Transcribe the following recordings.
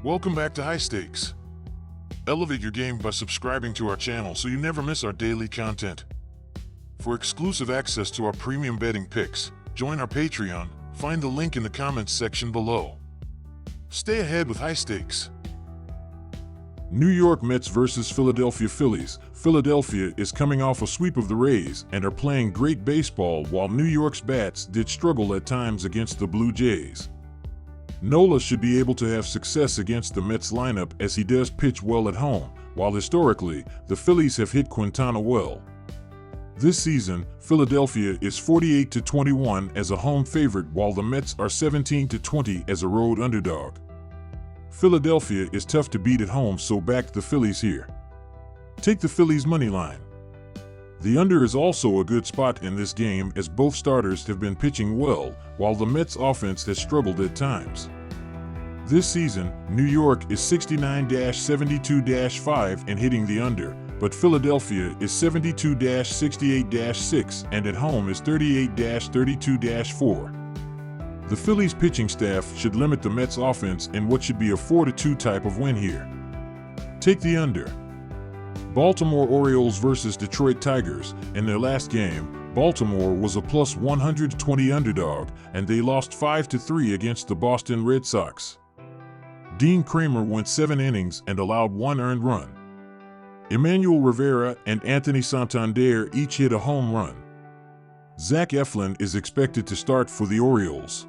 Welcome back to High Stakes. Elevate your game by subscribing to our channel so you never miss our daily content. For exclusive access to our premium betting picks, join our Patreon. Find the link in the comments section below. Stay ahead with High Stakes. New York Mets versus Philadelphia Phillies. Philadelphia is coming off a sweep of the Rays and are playing great baseball, while New York's bats did struggle at times against the Blue Jays. Nola should be able to have success against the Mets lineup, as he does pitch well at home, while historically, the Phillies have hit Quintana well. This season, Philadelphia is 48-21 as a home favorite, while the Mets are 17-20 as a road underdog. Philadelphia is tough to beat at home, so back the Phillies here. Take the Phillies money line. The under is also a good spot in this game, as both starters have been pitching well, while the Mets offense has struggled at times. This season, New York is 69-72-5 and hitting the under, but Philadelphia is 72-68-6 and at home is 38-32-4. The Phillies pitching staff should limit the Mets offense in what should be a 4-2 type of win here. Take the under. Baltimore Orioles versus Detroit Tigers. In their last game, Baltimore was a plus 120 underdog, and they lost 5-3 against the Boston Red Sox. Dean Kramer went 7 innings and allowed 1 earned run. Emmanuel Rivera and Anthony Santander each hit a home run. Zach Eflin is expected to start for the Orioles.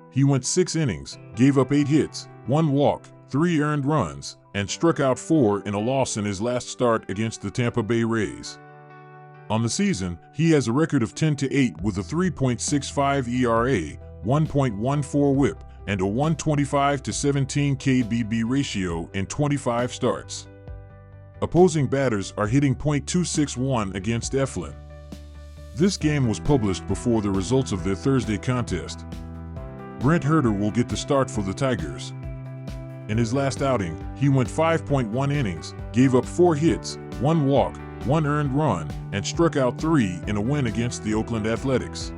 He went 6 innings, gave up 8 hits, 1 walk, 3 earned runs, and struck out 4 in a loss in his last start against the Tampa Bay Rays. On the season, he has a record of 10-8 with a 3.65 ERA, 1.14 WHIP, and a 125-17 KBB ratio in 25 starts. Opposing batters are hitting .261 against Eflin. This game was published before the results of their Thursday contest. Brent Herter will get the start for the Tigers. In his last outing, he went 5.1 innings, gave up 4 hits, 1 walk, 1 earned run, and struck out 3 in a win against the Oakland Athletics.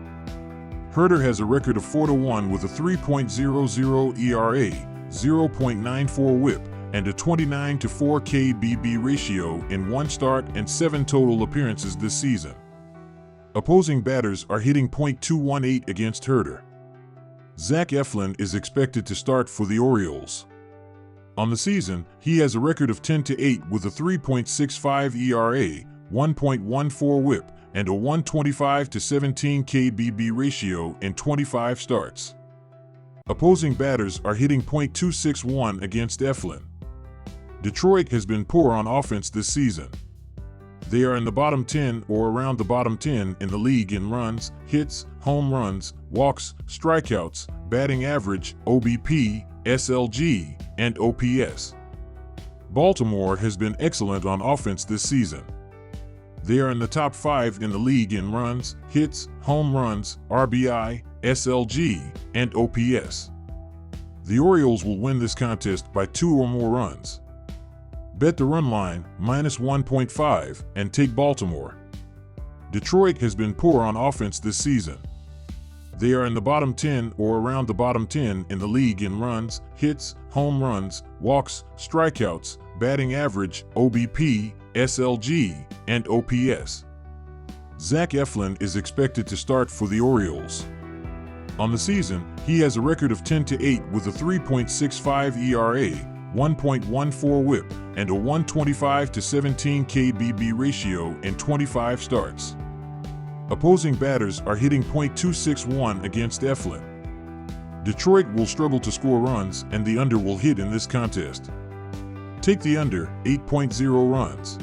Herter has a record of 4-1 with a 3.00 ERA, 0.94 WHIP, and a 29-4 KBB ratio in 1 start and 7 total appearances this season. Opposing batters are hitting .218 against Herter. Zach Eflin is expected to start for the Orioles. On the season, he has a record of 10-8 with a 3.65 ERA, 1.14 WHIP, and a 125-17 KBB ratio in 25 starts. Opposing batters are hitting .261 against Eflin. Detroit has been poor on offense this season. They are in the bottom 10 or around the bottom 10 in the league in runs, hits, home runs, walks, strikeouts, batting average, OBP, SLG, and OPS. Baltimore has been excellent on offense this season. They are in the top 5 in the league in runs, hits, home runs, RBI, SLG, and OPS. The Orioles will win this contest by 2 or more runs. Bet the run line, -1.5, and take Baltimore. Detroit has been poor on offense this season. They are in the bottom 10 or around the bottom 10 in the league in runs, hits, home runs, walks, strikeouts, batting average, OBP, SLG, and OPS. Zach Eflin is expected to start for the Orioles. On the season, he has a record of 10-8 with a 3.65 ERA, 1.14 WHIP, and a 125-17 KBB ratio in 25 starts. Opposing batters are hitting .261 against Eflin. Detroit will struggle to score runs, and the under will hit in this contest. Take the under, 8.0 runs.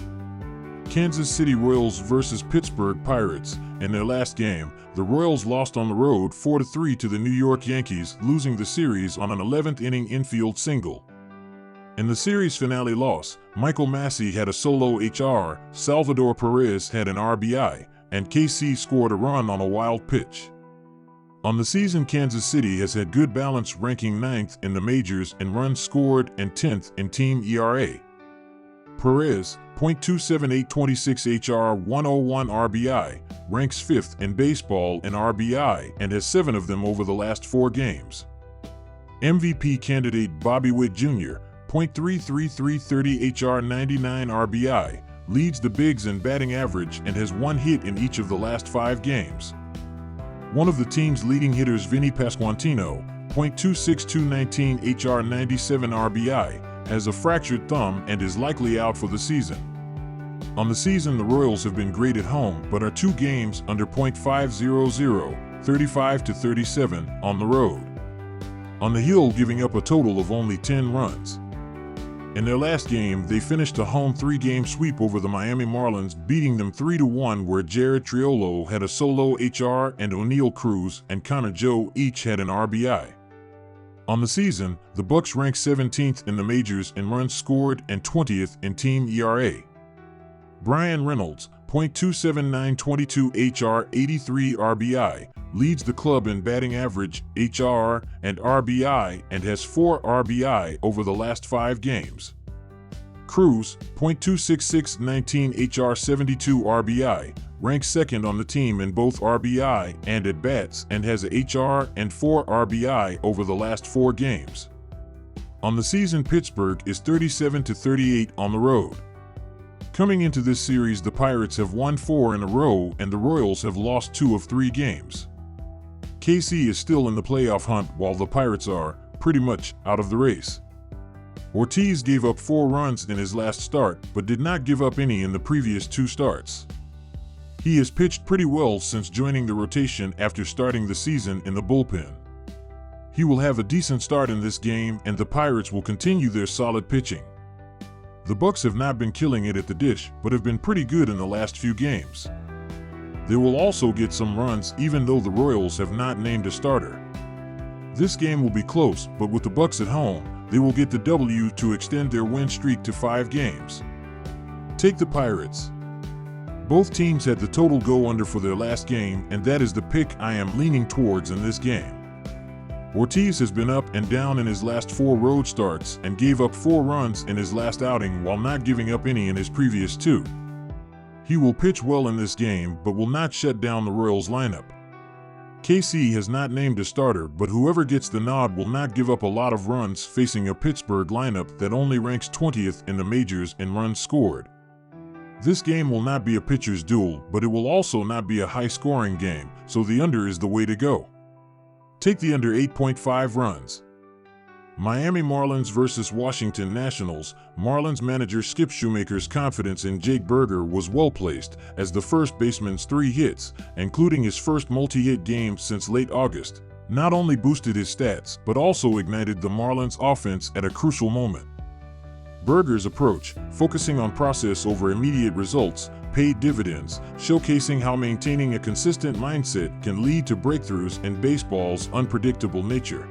Kansas City Royals versus Pittsburgh Pirates. In their last game, the Royals lost on the road 4-3 to the New York Yankees, losing the series on an 11th inning infield single. In the series finale loss, Michael Massey had a solo HR, Salvador Perez had an RBI, and KC scored a run on a wild pitch. On the season, Kansas City has had good balance, ranking 9th in the majors in runs scored and 10th in team ERA. Perez, .27826 HR 101 RBI, ranks 5th in baseball in RBI and has 7 of them over the last 4 games. MVP candidate Bobby Witt Jr., .33330 HR 99 RBI, leads the Bigs in batting average and has one hit in each of the last 5 games. One of the team's leading hitters, Vinny Pasquantino, .26219 HR 97 RBI, has a fractured thumb and is likely out for the season. On the season, the Royals have been great at home but are 2 games under .500, 35-37, on the road. On the hill, giving up a total of only 10 runs. In their last game, they finished a home 3-game sweep over the Miami Marlins, beating them 3-1, where Jared Triolo had a solo HR and O'Neal Cruz and Connor Joe each had an RBI. On the season, the Bucks rank 17th in the majors in runs scored and 20th in team ERA. Brian Reynolds, .27922 HR 83 RBI, leads the club in batting average, HR, and RBI and has 4 RBI over the last 5 games. Cruz, .26619 HR 72 RBI, ranks second on the team in both RBI and at-bats and has a HR and 4 RBI over the last 4 games. On the season, Pittsburgh is 37-38 on the road. Coming into this series, the Pirates have won 4 in a row and the Royals have lost 2 of 3 games. KC is still in the playoff hunt while the Pirates are, pretty much, out of the race. Ortiz gave up 4 runs in his last start but did not give up any in the previous 2 starts. He has pitched pretty well since joining the rotation after starting the season in the bullpen. He will have a decent start in this game and the Pirates will continue their solid pitching. The Bucks have not been killing it at the dish, but have been pretty good in the last few games. They will also get some runs even though the Royals have not named a starter. This game will be close, but with the Bucks at home, they will get the W to extend their win streak to 5 games. Take the Pirates. Both teams had the total go under for their last game, and that is the pick I am leaning towards in this game. Ortiz has been up and down in his last 4 road starts and gave up 4 runs in his last outing while not giving up any in his previous 2. He will pitch well in this game but will not shut down the Royals lineup. KC has not named a starter, but whoever gets the nod will not give up a lot of runs facing a Pittsburgh lineup that only ranks 20th in the majors in runs scored. This game will not be a pitcher's duel, but it will also not be a high-scoring game, so the under is the way to go. Take the under 8.5 runs. Miami Marlins versus Washington Nationals. Marlins manager Skip Shoemaker's confidence in Jake Burger was well placed, as the first baseman's 3 hits, including his first multi-hit game since late August, not only boosted his stats but also ignited the Marlins offense at a crucial moment. Burger's approach, focusing on process over immediate results, paid dividends, showcasing how maintaining a consistent mindset can lead to breakthroughs in baseball's unpredictable nature.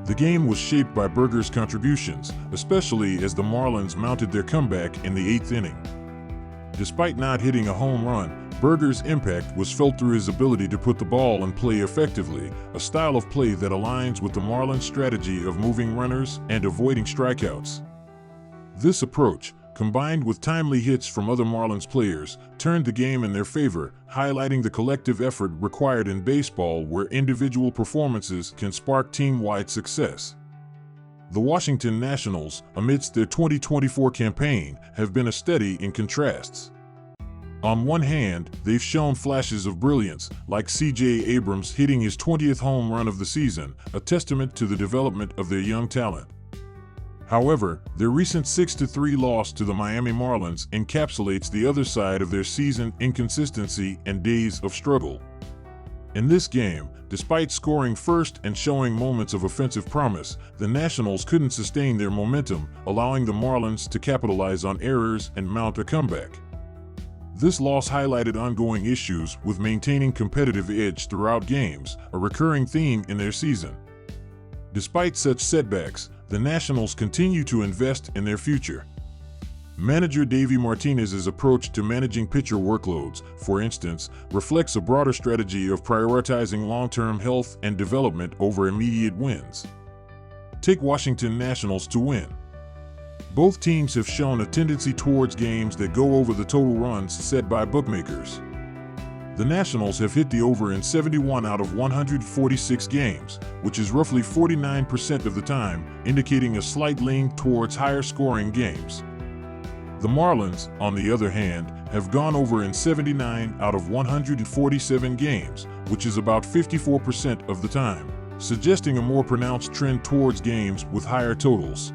The game was shaped by Burger's contributions, especially as the Marlins mounted their comeback in the 8th inning. Despite not hitting a home run, Burger's impact was felt through his ability to put the ball in play effectively, a style of play that aligns with the Marlins' strategy of moving runners and avoiding strikeouts. This approach, combined with timely hits from other Marlins players, turned the game in their favor, highlighting the collective effort required in baseball where individual performances can spark team-wide success. The Washington Nationals, amidst their 2024 campaign, have been a study in contrasts. On one hand, they've shown flashes of brilliance, like C.J. Abrams hitting his 20th home run of the season, a testament to the development of their young talent. However, their recent 6-3 loss to the Miami Marlins encapsulates the other side of their season inconsistency and days of struggle. In this game, despite scoring first and showing moments of offensive promise, the Nationals couldn't sustain their momentum, allowing the Marlins to capitalize on errors and mount a comeback. This loss highlighted ongoing issues with maintaining competitive edge throughout games, a recurring theme in their season. Despite such setbacks, the Nationals continue to invest in their future. Manager Davey Martinez's approach to managing pitcher workloads, for instance, reflects a broader strategy of prioritizing long-term health and development over immediate wins. Take Washington Nationals to win. Both teams have shown a tendency towards games that go over the total runs set by bookmakers. The Nationals have hit the over in 71 out of 146 games, which is roughly 49% of the time, indicating a slight lean towards higher scoring games. The Marlins, on the other hand, have gone over in 79 out of 147 games, which is about 54% of the time, suggesting a more pronounced trend towards games with higher totals.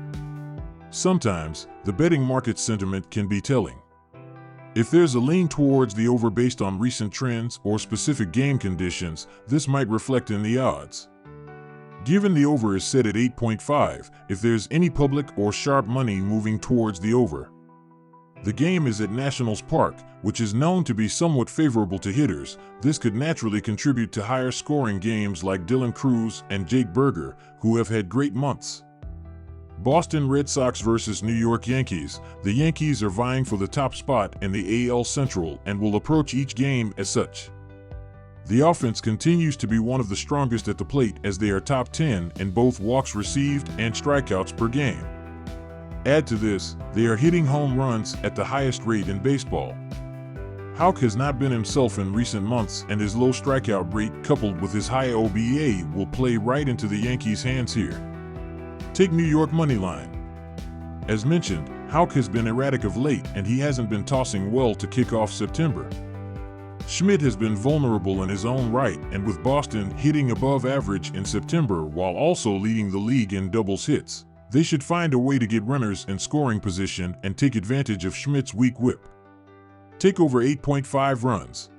Sometimes, the betting market sentiment can be telling. If there's a lean towards the over based on recent trends or specific game conditions, this might reflect in the odds. Given the over is set at 8.5, if there's any public or sharp money moving towards the over. The game is at Nationals Park, which is known to be somewhat favorable to hitters. This could naturally contribute to higher scoring games like Dylan Cruz and Jake Berger, who have had great months. Boston Red Sox versus New York Yankees. The Yankees are vying for the top spot in the AL Central and will approach each game as such. The offense continues to be one of the strongest at the plate as they are top 10 in both walks received and strikeouts per game. Add to this, they are hitting home runs at the highest rate in baseball. Houck has not been himself in recent months, and his low strikeout rate coupled with his high OBA will play right into the Yankees' hands here. Take New York money line. As mentioned, Houck has been erratic of late and he hasn't been tossing well to kick off September. Schmidt has been vulnerable in his own right, and with Boston hitting above average in September while also leading the league in doubles hits, they should find a way to get runners in scoring position and take advantage of Schmidt's weak whip. Take over 8.5 runs.